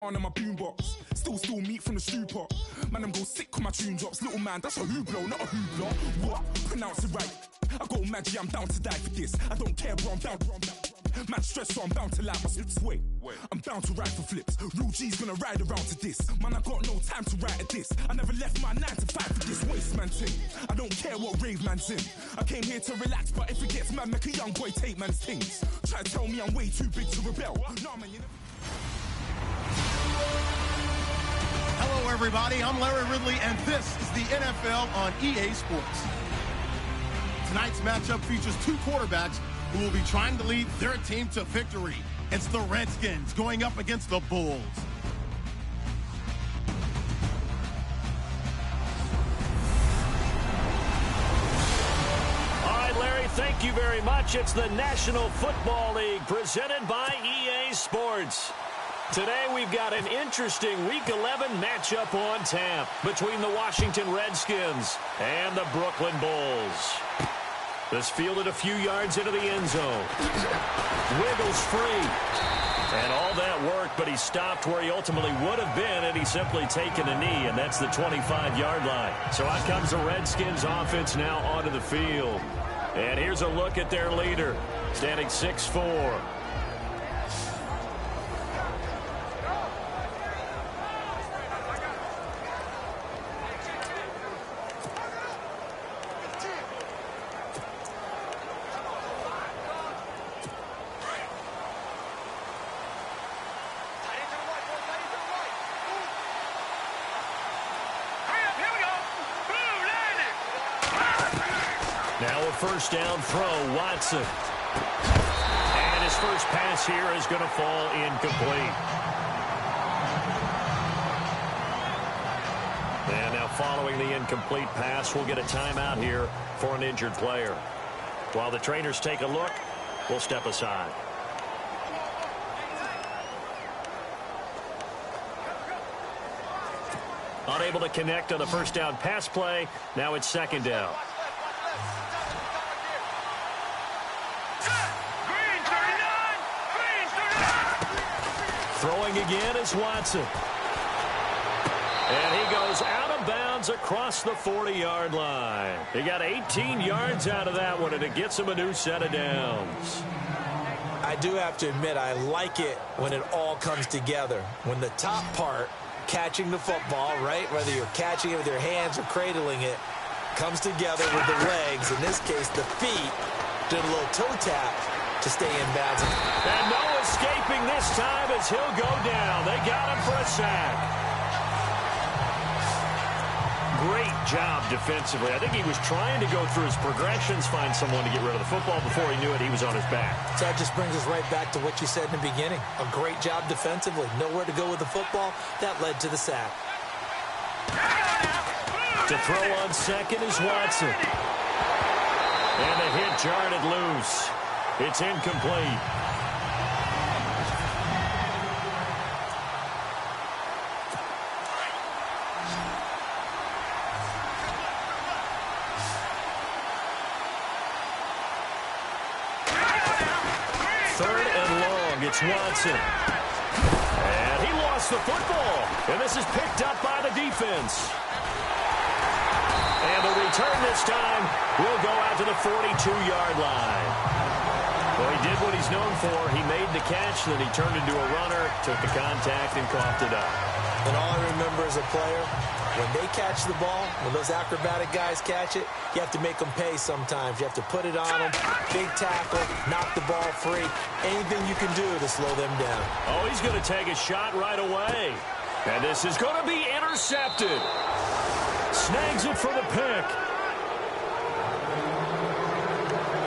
On my boombox, still meat from the stew pot. Man, I'm go sick on my tune drops. Little man, that's a hooplo, not a hoopla. What? Pronounce it right. I got magic, I'm down to die for this. I don't care, bro, I'm down. Man, stress, so I'm bound to lie my slips. Wait, I'm bound to ride for flips. Real G's gonna ride around to this. Man, I got no time to write at this. I never left my 9 to 5 for this waste man thing. I don't care what rave man's in. I came here to relax, but if it gets mad, make a young boy take man's things. Try to tell me I'm way too big to rebel. Nah, man, you never... Hello, everybody. I'm Larry Ridley, and this is the NFL on EA Sports. Tonight's matchup features two quarterbacks who will be trying to lead their team to victory. It's the Redskins going up against the Bulls. All right, Larry, thank you very much. It's the National Football League presented by EA Sports. Today we've got an interesting Week 11 matchup on tap between the Washington Redskins and the Brooklyn Bulls. This fielded a few yards into the end zone. Wiggles free. And all that worked, but he stopped where he ultimately would have been had he simply taken a knee, and that's the 25-yard line. So out comes the Redskins offense now onto the field. And here's a look at their leader, standing 6'4". Now a first down throw, Watson. And his first pass here is going to fall incomplete. And now following the incomplete pass, we'll get a timeout here for an injured player. While the trainers take a look, we'll step aside. Unable to connect on the first down pass play. Now it's second down. Throwing again is Watson. And he goes out of bounds across the 40-yard line. He got 18 yards out of that one, and it gets him a new set of downs. I do have to admit, I like it when it all comes together. When the top part, catching the football, right, whether you're catching it with your hands or cradling it, comes together with the legs. In this case, the feet did a little toe tap to stay in bounds. And no escaping this time as he'll go down. They got him for a sack. Great job defensively. I think he was trying to go through his progressions, find someone to get rid of the football. Before he knew it, he was on his back. So that just brings us right back to what you said in the beginning. A great job defensively. Nowhere to go with the football. That led to the sack. To throw on second is Watson. And the hit jarred it loose. It's incomplete. Third and long, it's Watson. And he lost the football. And this is picked up by the defense. And the return this time will go out to the 42-yard line. Well, he did what he's known for. He made the catch, then he turned into a runner, took the contact, and coughed it up. And all I remember as a player, when they catch the ball, when those acrobatic guys catch it, you have to make them pay sometimes. You have to put it on them, big tackle, knock the ball free. Anything you can do to slow them down. Oh, he's going to take a shot right away. And this is going to be intercepted. Snags it for the pick.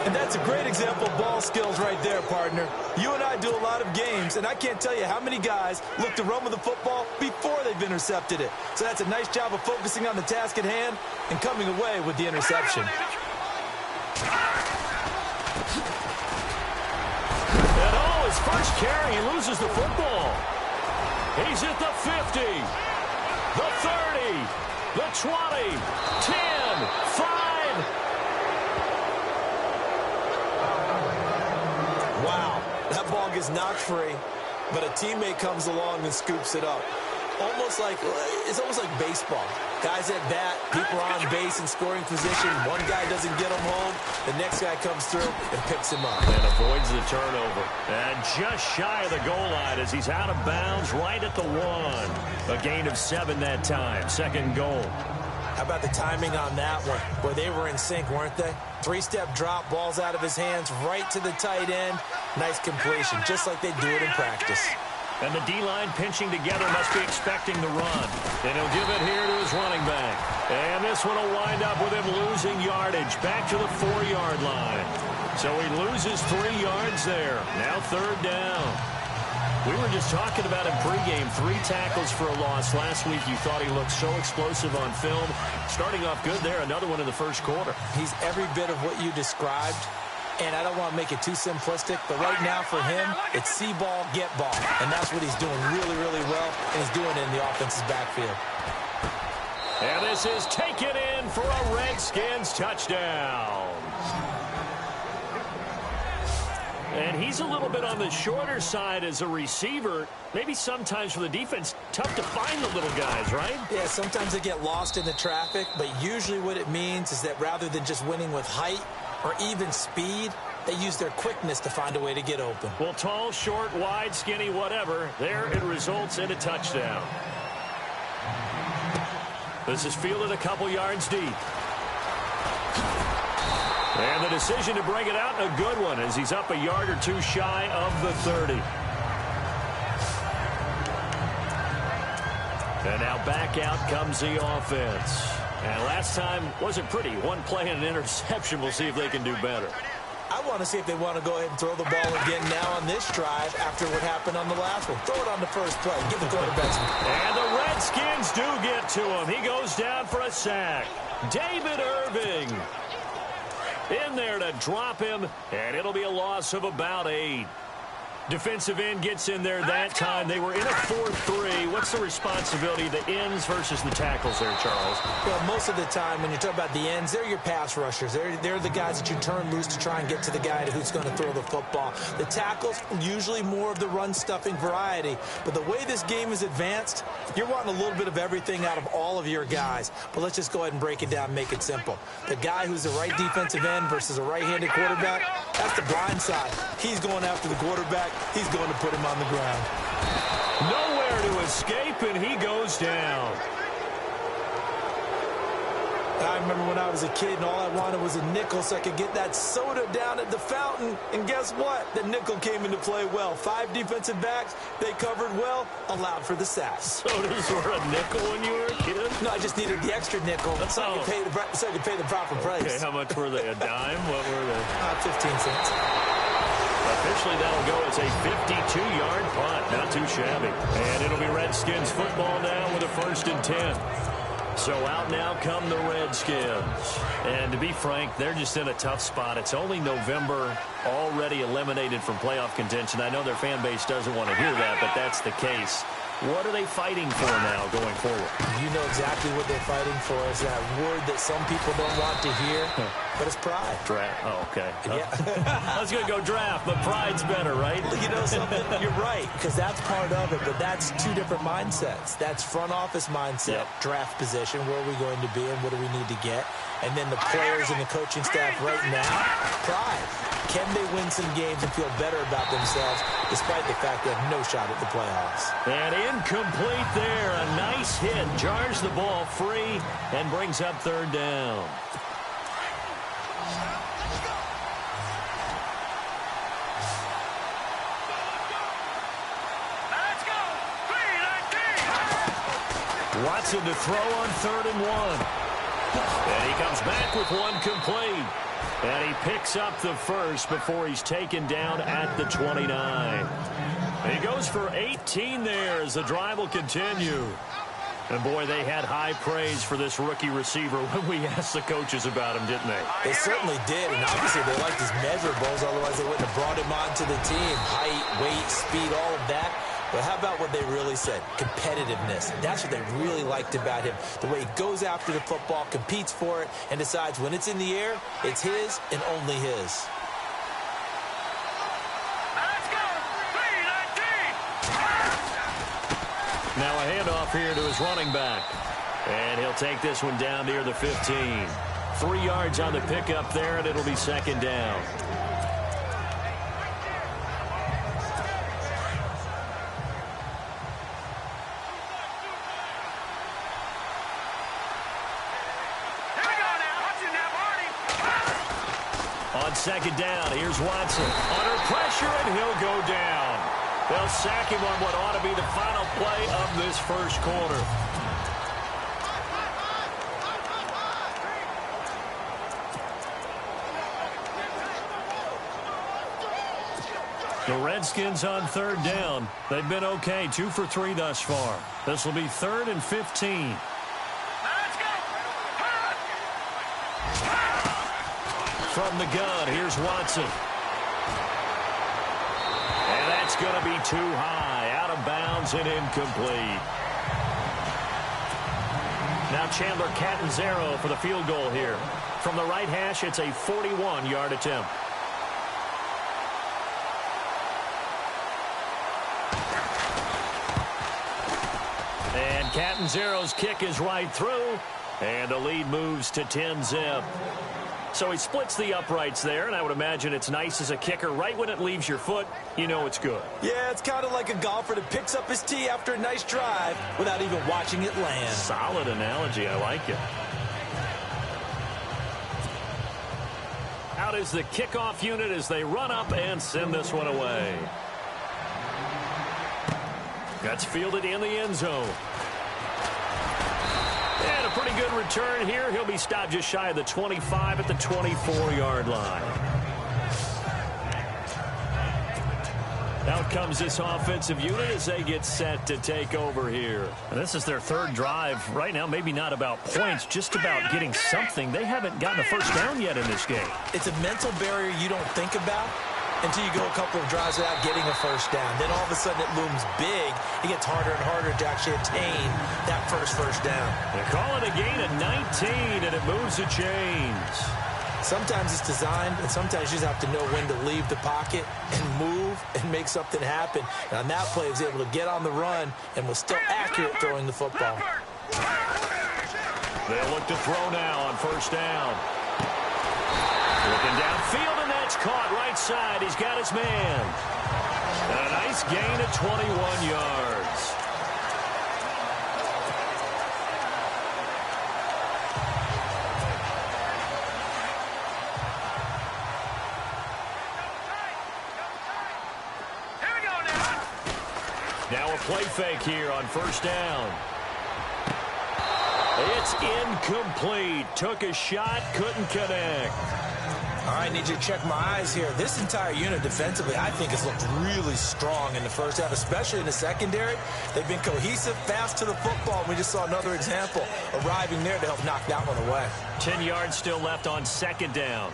And that's a great example of ball skills right there, partner. You and I do a lot of games, and I can't tell you how many guys look to run with the football before they've intercepted it. So that's a nice job of focusing on the task at hand and coming away with the interception. And oh, his first carry, he loses the football. He's at the 50, the 30, the 20, 10, 5. Wow, that ball gets knocked free. but a teammate comes along and scoops it up. It's almost like baseball. Guys at bat, people are on base in scoring position. One guy doesn't get him home. The next guy comes through and picks him up. And avoids the turnover. And just shy of the goal line as he's out of bounds right at the 1. A gain of 7 that time. Second goal. How about the timing on that one? Where they were in sync, weren't they? 3-step drop, ball's out of his hands, right to the tight end. Nice completion, just like they do it in practice. And the D-line pinching together must be expecting the run. And he'll give it here to his running back. And this one will wind up with him losing yardage back to the 4-yard line. So he loses 3 yards there. Now third down. We were just talking about him pregame. 3 tackles for a loss. Last week you thought he looked so explosive on film. Starting off good there. Another one in the first quarter. He's every bit of what you described. And I don't want to make it too simplistic, but right now for him, it's see ball, get ball. And that's what he's doing really, really well, and he's doing it in the offense's backfield. And this is taken in for a Redskins touchdown. And he's a little bit on the shorter side as a receiver. Maybe sometimes for the defense, tough to find the little guys, right? Yeah, sometimes they get lost in the traffic, but usually what it means is that rather than just winning with height, or even speed, they use their quickness to find a way to get open. Well, tall, short, wide, skinny, whatever, there it results in a touchdown. This is fielded a couple yards deep. And the decision to bring it out, a good one, as he's up a yard or 2 shy of the 30. And now back out comes the offense. And last time wasn't pretty. 1 play and an interception. We'll see if they can do better. I want to see if they want to go ahead and throw the ball again now on this drive after what happened on the last one. Throw it on the first play. Give the quarterback some. And the Redskins do get to him. He goes down for a sack. David Irving in there to drop him, and it'll be a loss of about 8. Defensive end gets in there that time. They were in a 4-3. What's the responsibility of the ends versus the tackles there, Charles? Well, most of the time when you talk about the ends, they're your pass rushers. They're the guys that you turn loose to try and get to the guy who's going to throw the football. The tackles, usually more of the run-stuffing variety. But the way this game is advanced, you're wanting a little bit of everything out of all of your guys. But let's just go ahead and break it down and make it simple. The guy who's the right defensive end versus a right-handed quarterback, that's the blind side. He's going after the quarterback. He's going to put him on the ground. Nowhere to escape, and he goes down. I remember when I was a kid and all I wanted was a nickel so I could get that soda down at the fountain. And guess what? The nickel came into play well. 5 defensive backs, they covered well, allowed for the sacks. Sodas were a nickel when you were a kid? No, I just needed the extra nickel so I could pay the proper price. Okay, how much were they? A dime? What were they? 15 cents. Officially, that'll go as a 52-yard punt. Not too shabby. And it'll be Redskins football now with a 1st and 10. So out now come the Redskins. And to be frank, they're just in a tough spot. It's only November, already eliminated from playoff contention. I know their fan base doesn't want to hear that, but that's the case. What are they fighting for now going forward? You know exactly what they're fighting for. Is that word that some people don't want to hear, but it's pride. Draft. Oh, okay. Yeah. I was going to go draft, but pride's better, right? You know something? You're right, because that's part of it, but that's 2 different mindsets. That's front office mindset, draft position, where are we going to be and what do we need to get? And then the players and the coaching staff right now, pride. Can they win some games and feel better about themselves despite the fact they have no shot at the playoffs? And incomplete there. A nice hit. Jars the ball free and brings up 3rd down. Watson to throw on 3rd and 1. And he comes back with 1 complete. And he picks up the first before he's taken down at the 29. And he goes for 18 there as the drive will continue. And, boy, they had high praise for this rookie receiver when we asked the coaches about him, didn't they? They certainly did, and obviously they liked his measurables, otherwise they wouldn't have brought him onto the team. Height, weight, speed, all of that. But how about what they really said? Competitiveness. That's what they really liked about him. The way he goes after the football, competes for it, and decides when it's in the air, it's his and only his. Now a handoff here to his running back. And he'll take this one down near the 15. 3 yards on the pickup there, and it'll be second down. On second down, here's Watson. Under pressure, and he'll go down. They'll sack him on what ought to be the final play of this first quarter. The Redskins on third down. They've been okay, 2 for 3 thus far. This will be 3rd and 15. From the gun, here's Watson. And that's going to be too high, out of bounds and incomplete. Now Chandler Catanzaro for the field goal here. From the right hash, it's a 41-yard attempt. And Catanzaro's kick is right through, and the lead moves to 10-zip. So he splits the uprights there, and I would imagine it's nice as a kicker. Right when it leaves your foot, you know it's good. Yeah, it's kind of like a golfer that picks up his tee after a nice drive without even watching it land. Solid analogy. I like it. Out is the kickoff unit as they run up and send this one away. That's fielded in the end zone. And a pretty good return here. He'll be stopped just shy of the 25 at the 24-yard line. Out comes this offensive unit as they get set to take over here. And this is their 3rd drive. Right now, maybe not about points, just about getting something. They haven't gotten a first down yet in this game. It's a mental barrier you don't think about until you go a couple of drives without getting a first down. Then all of a sudden it looms big. It gets harder and harder to actually attain that first down. They call it a gain of 19, and it moves the chains. Sometimes it's designed, and sometimes you just have to know when to leave the pocket and move and make something happen. And on that play, he was able to get on the run and was still accurate throwing the football. They'll look to throw now on first down. Looking downfield, and that's caught right side. He's got his man. And a nice gain of 21 yards. Now a play fake here on first down. It's incomplete. Took a shot, couldn't connect. All right, need you to check my eyes here. This entire unit defensively, I think, has looked really strong in the first half, especially in the secondary. They've been cohesive, fast to the football. We just saw another example arriving there to help knock that one away. 10 yards still left on second down.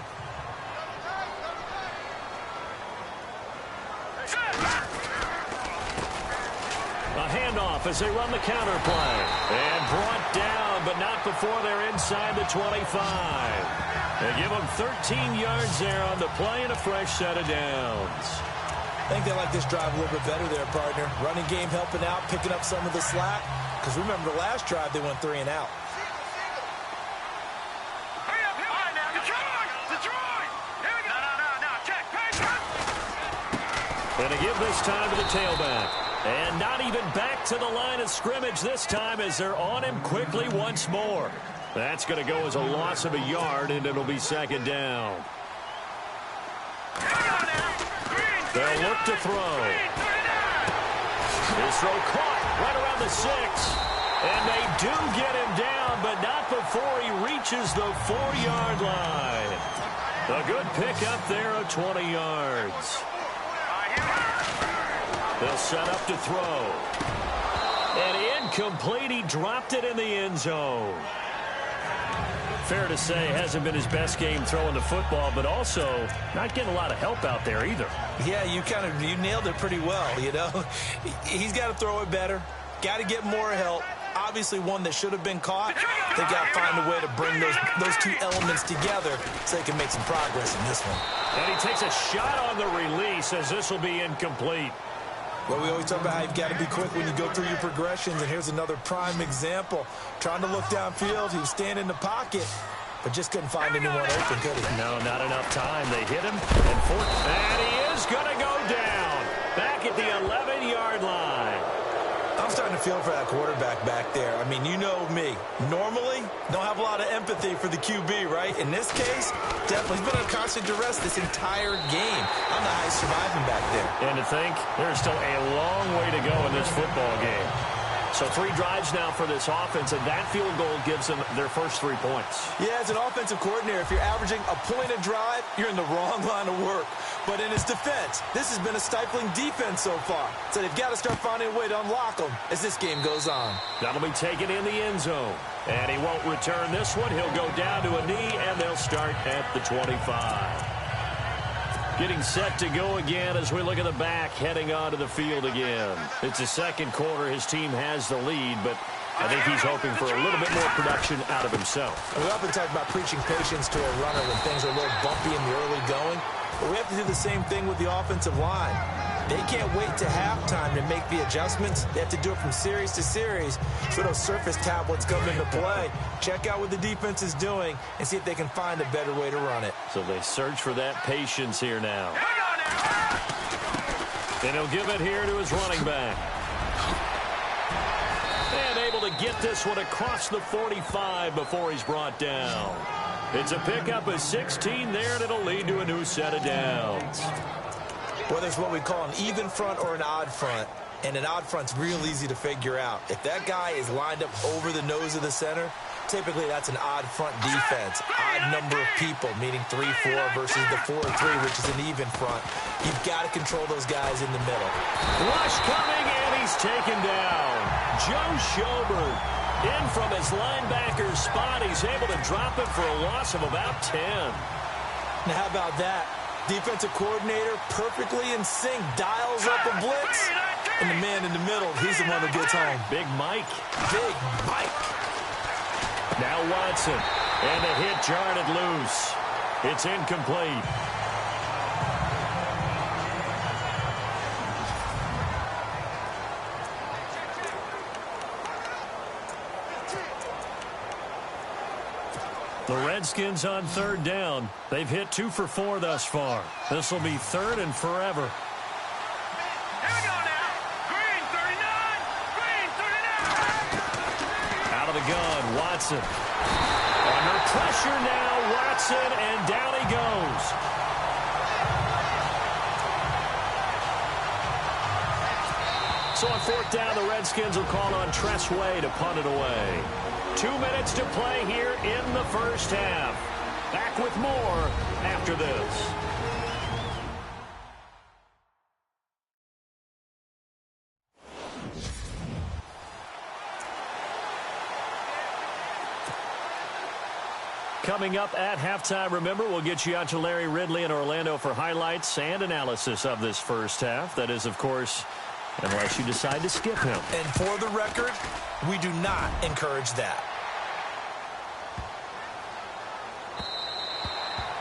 A handoff as they run the counter play. And brought down, but not before they're inside the 25. They give them 13 yards there on the play and a fresh set of downs. I think they like this drive a little bit better there, partner. Running game helping out, picking up some of the slack. Because remember, the last drive they went 3 and out. And a give this time to the tailback. And not even back to the line of scrimmage this time as they're on him quickly once more. That's going to go as a loss of a yard, and it'll be second down. They'll look to throw. His throw caught right around the 6. And they do get him down, but not before he reaches the 4-yard line. A good pickup there of 20 yards. They'll set up to throw. And incomplete. He dropped it in the end zone. Fair to say, hasn't been his best game throwing the football, but also not getting a lot of help out there either. Yeah, you nailed it pretty well, you know. He's got to throw it better. Got to get more help. Obviously one that should have been caught. They've got to find a way to bring those two elements together so they can make some progress in this one. And he takes a shot on the release as this will be incomplete. Well, we always talk about how you've got to be quick when you go through your progressions, and here's another prime example. Trying to look downfield, he was standing in the pocket, but just couldn't find anyone open, could he? No, not enough time. They hit him, and he is going to go down. Back at the 11-yard line. I'm starting to feel for that quarterback back there. I mean, you know me. Normally, don't have a lot of empathy for the QB, right? In this case, definitely. He's been under constant duress this entire game. I don't know how he's surviving back there. And to think, there's still a long way to go in this football game. So 3 drives now for this offense, and that field goal gives them their first 3 points. Yeah, as an offensive coordinator, if you're averaging a point a drive, you're in the wrong line of work. But in his defense, this has been a stifling defense so far. So they've got to start finding a way to unlock them as this game goes on. That'll be taken in the end zone. And he won't return this one. He'll go down to a knee, and they'll start at the 25. Getting set to go again as we look at the back, heading onto the field again. It's the second quarter. His team has the lead, but I think he's hoping for a little bit more production out of himself. And we often talk about preaching patience to a runner when things are a little bumpy in the early going. But we have to do the same thing with the offensive line. They can't wait to halftime to make the adjustments. They have to do it from series to series so those surface tablets come into play. Check out what the defense is doing and see if they can find a better way to run it. So they search for that patience here now. And he'll give it here to his running back. And able to get this one across the 45 before he's brought down. It's a pickup of 16 there, and it'll lead to a new set of downs. Whether it's what we call an even front or an odd front, and an odd front's real easy to figure out. If that guy is lined up over the nose of the center, typically that's an odd front defense. Odd number of people, meaning 3-4 versus the 4-3, which is an even front. You've got to control those guys in the middle. Rush coming, and he's taken down. Joe Schobert in from his linebacker spot. He's able to drop it for a loss of about 10. Now, how about that? Defensive coordinator perfectly in sync, dials up a blitz, and the man in the middle, he's the one who gets home. Big Mike. Big Mike. Now Watson, and the hit jarred it loose. It's incomplete. The Redskins on 3rd down. They've hit 2 for 4 thus far. This will be 3rd and forever. Here we go now. Green 39. Green 39. Out of the gun, Watson. Under pressure now, Watson, and down he goes. So on 4th down, the Redskins will call on Tress Way to punt it away. 2 minutes to play here in the first half. Back with more after this. Coming up at halftime, remember, we'll get you out to Larry Ridley in Orlando for highlights and analysis of this first half. That is, of course, unless you decide to skip him. And for the record, we do not encourage that.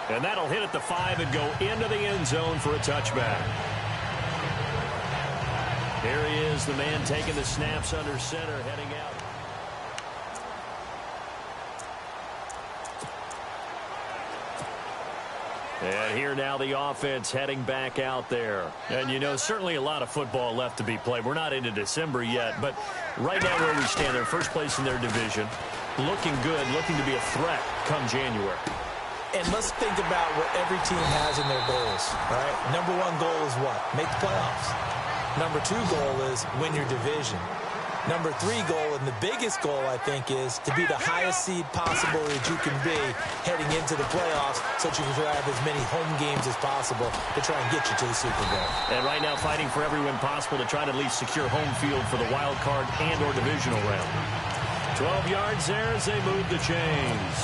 And that'll hit at the 5 and go into the end zone for a touchback. Here he is, the man taking the snaps under center, heading out. And here now the offense heading back out there. And, you know, certainly a lot of football left to be played. We're not into December yet, but right now where we stand, they're first place in their division. Looking good, looking to be a threat come January. And let's think about what every team has in their goals, all right? Number 1 goal is what? Make the playoffs. Number 2 goal is win your division. Number 3 goal, and the biggest goal, I think, is to be the highest seed possible that you can be heading into the playoffs so that you can have as many home games as possible to try and get you to the Super Bowl. And right now fighting for every win possible to try to at least secure home field for the wild card and or divisional round. 12 yards there as they move the chains.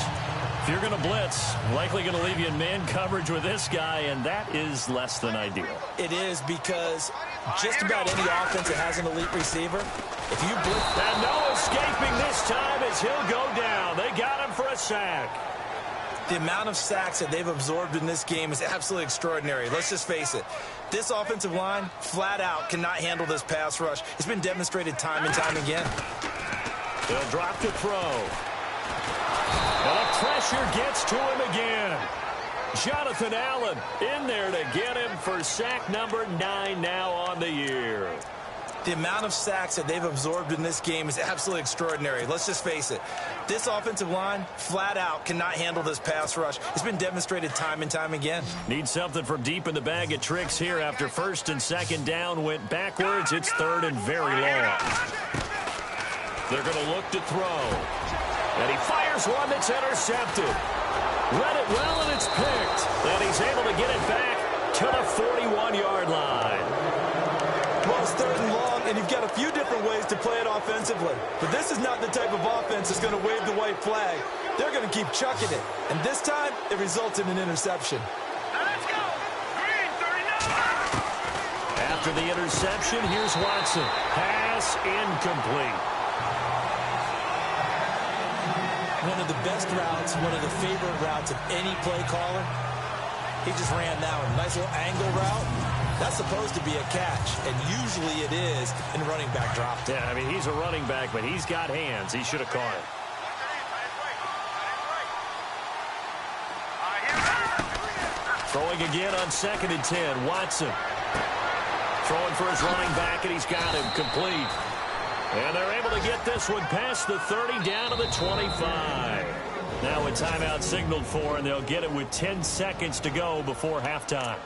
If you're going to blitz, likely going to leave you in man coverage with this guy, and that is less than ideal. It is, because just about any offense that has an elite receiver, if you blitz... And no escaping this time as he'll go down. They got him for a sack. The amount of sacks that they've absorbed in this game is absolutely extraordinary. Let's just face it. This offensive line, flat out, cannot handle this pass rush. It's been demonstrated time and time again. They'll drop to throw. And the pressure gets to him again. Jonathan Allen in there to get him for sack number 9 now on the year. The amount of sacks that they've absorbed in this game is absolutely extraordinary. Let's just face it. This offensive line, flat out, cannot handle this pass rush. It's been demonstrated time and time again. Need something from deep in the bag of tricks here after first and second down went backwards. It's third and very long. They're going to look to throw. And he fires one that's intercepted. Read it well, and it's picked. And he's able to get it back to the 41-yard line. Well, it's third and long, and you've got a few different ways to play it offensively. But this is not the type of offense that's going to wave the white flag. They're going to keep chucking it. And this time, it results in an interception. Now let's go. Green 39. After the interception, here's Watson. Pass incomplete. One of the best routes, one of the favorite routes of any play caller. He just ran that one. Nice little angle route. That's supposed to be a catch, and usually it is in running back drop. Yeah, I mean, he's a running back, but he's got hands. He should have caught it. Throwing again on 2nd and 10. Watson throwing for his running back, and he's got him complete. And they're able to get this one past the 30 down to the 25. Now a timeout signaled for, and they'll get it with 10 seconds to go before halftime.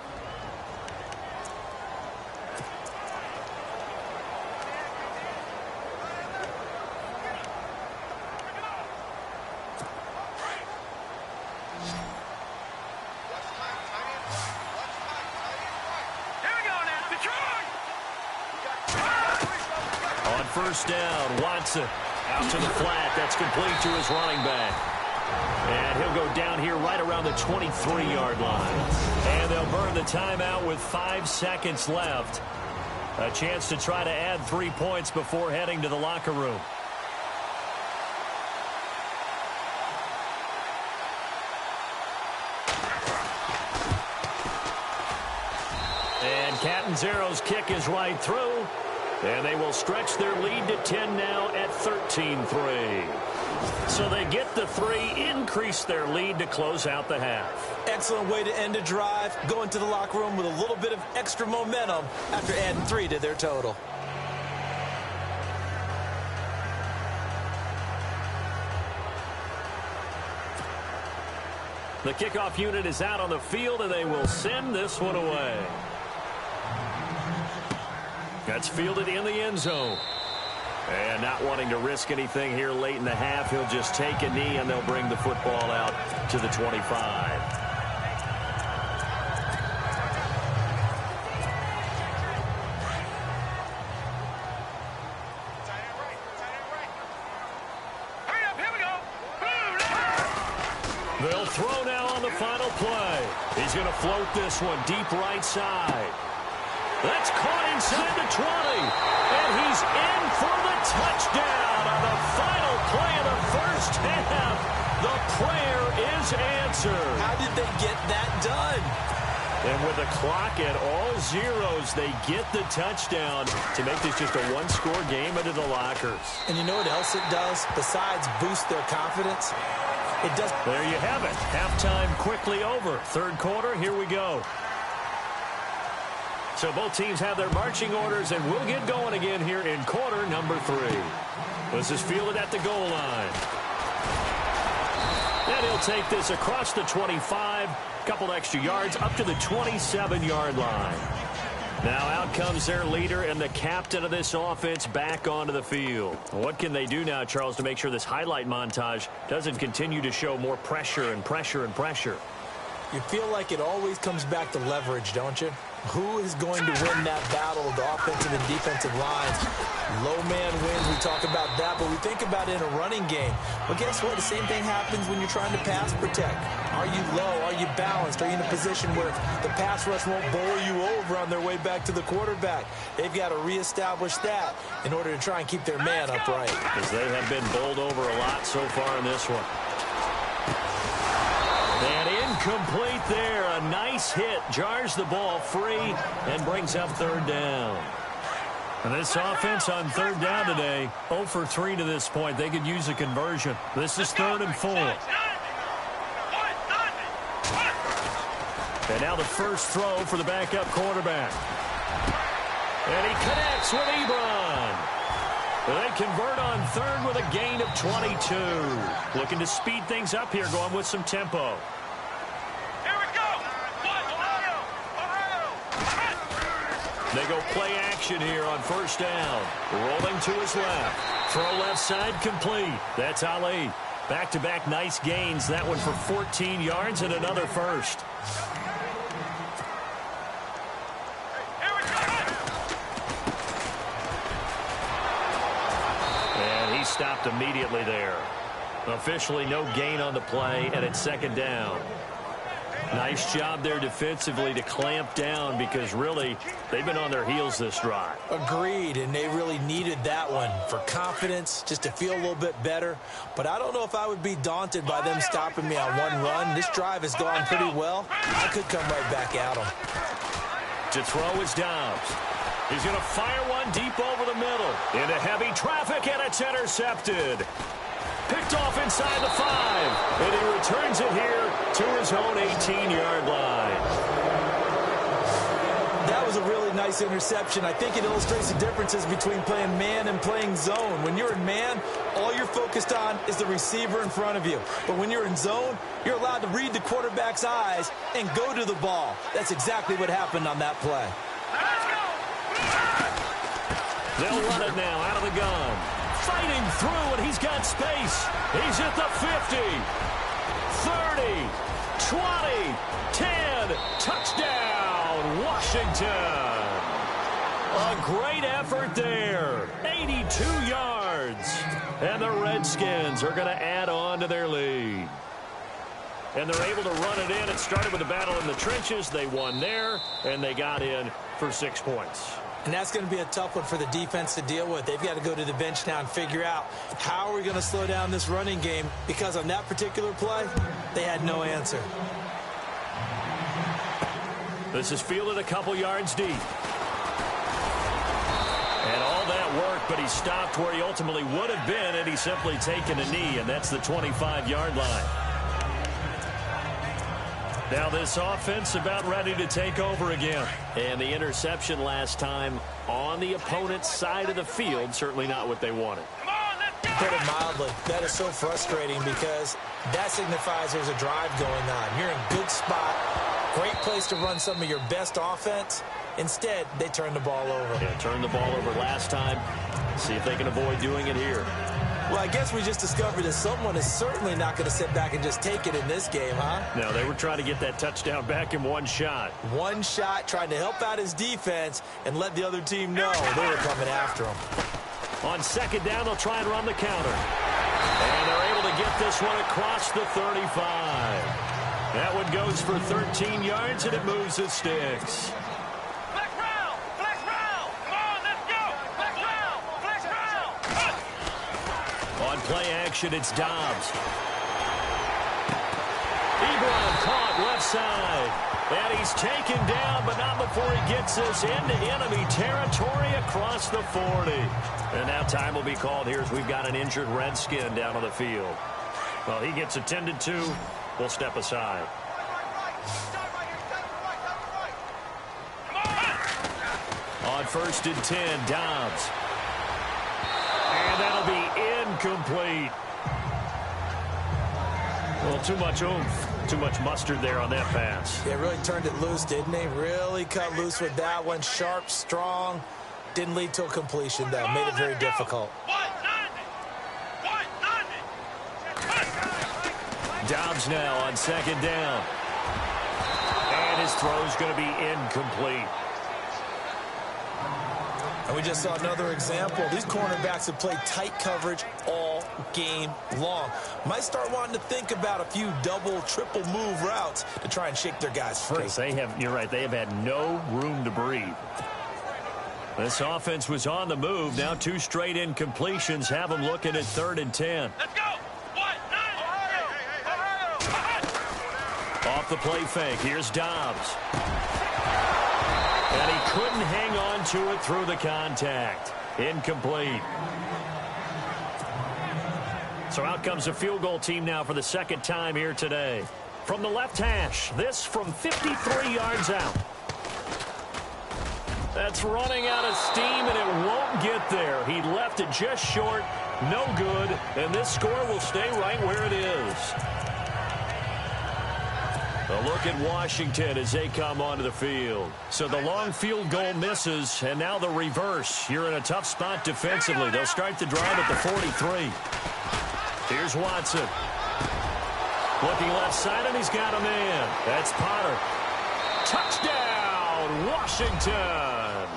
First down, Watson out to the flat. That's complete to his running back. And he'll go down here right around the 23-yard line. And they'll burn the timeout with 5 seconds left. A chance to try to add 3 points before heading to the locker room. And Catanzaro's kick is right through. And they will stretch their lead to 10 now at 13-3. So they get the 3, increase their lead to close out the half. Excellent way to end a drive. Go into the locker room with a little bit of extra momentum after adding 3 to their total. The kickoff unit is out on the field, and they will send this one away. That's fielded in the end zone. And not wanting to risk anything here late in the half, he'll just take a knee, and they'll bring the football out to the 25. They'll throw now on the final play. He's going to float this one deep right side. That's caught inside the 20. And he's in for the touchdown on the final play of the first half. The prayer is answered. How did they get that done? And with the clock at all zeros, they get the touchdown to make this just a one-score game into the lockers. And you know what else it does besides boost their confidence? It does. There you have it. Halftime quickly over. Third quarter, here we go. So both teams have their marching orders, and we'll get going again here in quarter number 3. This is fielded at the goal line. And he'll take this across the 25, couple extra yards, up to the 27-yard line. Now out comes their leader and the captain of this offense back onto the field. What can they do now, Charles, to make sure this highlight montage doesn't continue to show more pressure and pressure and pressure? You feel like it always comes back to leverage, don't you? Who is going to win that battle of the offensive and defensive lines? Low man wins. We talk about that, but we think about it in a running game. But guess what? The same thing happens when you're trying to pass protect. Are you low? Are you balanced? Are you in a position where the pass rush won't bowl you over on their way back to the quarterback? They've got to reestablish that in order to try and keep their man upright. Because they have been bowled over a lot so far in this one. Incomplete there. A nice hit. Jars the ball free and brings up third down. And this offense on third down today, 0 for 3 to this point. They could use a conversion. This is 3rd and 4. And now the first throw for the backup quarterback. And he connects with Ebron. They convert on third with a gain of 22. Looking to speed things up here, going with some tempo. Here we go. They go play action here on first down. Rolling to his left. Throw left side complete. That's Ali. Back-to-back nice gains. That one for 14 yards and another first. Stopped immediately there. Officially no gain on the play, and it's second down. Nice job there defensively to clamp down because really they've been on their heels this drive. Agreed, and they really needed that one for confidence, just to feel a little bit better. But I don't know if I would be daunted by them stopping me on one run. This drive has gone pretty well. I could come right back at them. To throw is Dobbs. He's going to fire one deep over the middle. Into heavy traffic, and it's intercepted. Picked off inside the 5. And he returns it here to his own 18-yard line. That was a really nice interception. I think it illustrates the differences between playing man and playing zone. When you're in man, all you're focused on is the receiver in front of you. But when you're in zone, you're allowed to read the quarterback's eyes and go to the ball. That's exactly what happened on that play. They'll run it now out of the gun. Fighting through, and he's got space. He's at the 50, 30, 20, 10. Touchdown, Washington. A great effort there. 82 yards. And the Redskins are going to add on to their lead. And they're able to run it in. It started with a battle in the trenches. They won there, and they got in for 6 points. And that's going to be a tough one for the defense to deal with. They've got to go to the bench now and figure out how are we going to slow down this running game, because on that particular play, they had no answer. This is fielded a couple yards deep. And all that work, but he stopped where he ultimately would have been, and he's simply taken a knee, and that's the 25-yard line. Now this offense about ready to take over again. And the interception last time on the opponent's side of the field, certainly not what they wanted. Put it mildly, that is so frustrating because that signifies there's a drive going on. You're in a good spot, great place to run some of your best offense. Instead, they turn the ball over. Yeah, turned the ball over last time. See if they can avoid doing it here. Well, I guess we just discovered that someone is certainly not going to sit back and just take it in this game, huh? No, they were trying to get that touchdown back in one shot. One shot, trying to help out his defense and let the other team know they were coming after him. On second down, they'll try and run the counter. And they're able to get this one across the 35. That one goes for 13 yards, and it moves the sticks. On play action, it's Dobbs. Ebron caught left side. And he's taken down, but not before he gets this into enemy territory across the 40. And now time will be called here as we've got an injured Redskin down on the field. Well, he gets attended to. We'll step aside. On 1st and 10, Dobbs. And that'll be incomplete. Well, too much oomph, too much mustard there on that pass. They really turned it loose, didn't they? Really cut loose with that one. Sharp, strong. Didn't lead to a completion, though. Made it very difficult. Dobbs now on second down. And his throw's going to be incomplete. And we just saw another example. These cornerbacks have played tight coverage all game long. Might start wanting to think about a few double, triple move routes to try and shake their guys free. They have, you're right, they have had no room to breathe. This offense was on the move. Now 2 straight incompletions have them looking at 3rd and 10. Let's go. Off the play fake, here's Dobbs. And he couldn't hang on to it through the contact. Incomplete. So out comes the field goal team now for the second time here today. From the left hash, this from 53 yards out. That's running out of steam, and it won't get there. He left it just short, no good, and this score will stay right where it is. A look at Washington as they come onto the field. So the long field goal misses, and now the reverse. You're in a tough spot defensively. They'll start the drive at the 43. Here's Watson. Looking left side, and he's got a man. That's Potter. Touchdown, Washington.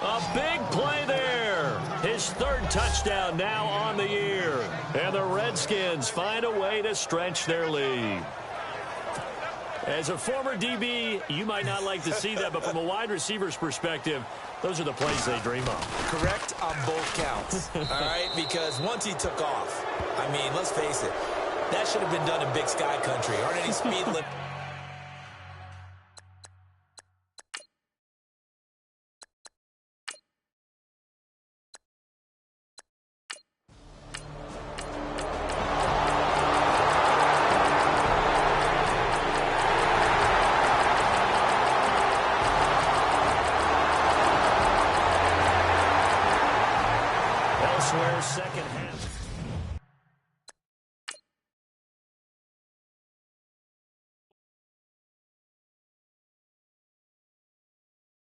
A big play there. His third touchdown now on the year. And the Redskins find a way to stretch their lead. As a former DB, you might not like to see that, but from a wide receiver's perspective, those are the plays they dream of. Correct on both counts, all right? Because once he took off, I mean, let's face it, that should have been done in Big Sky Country. Aren't any speed limit? Elsewhere, second half.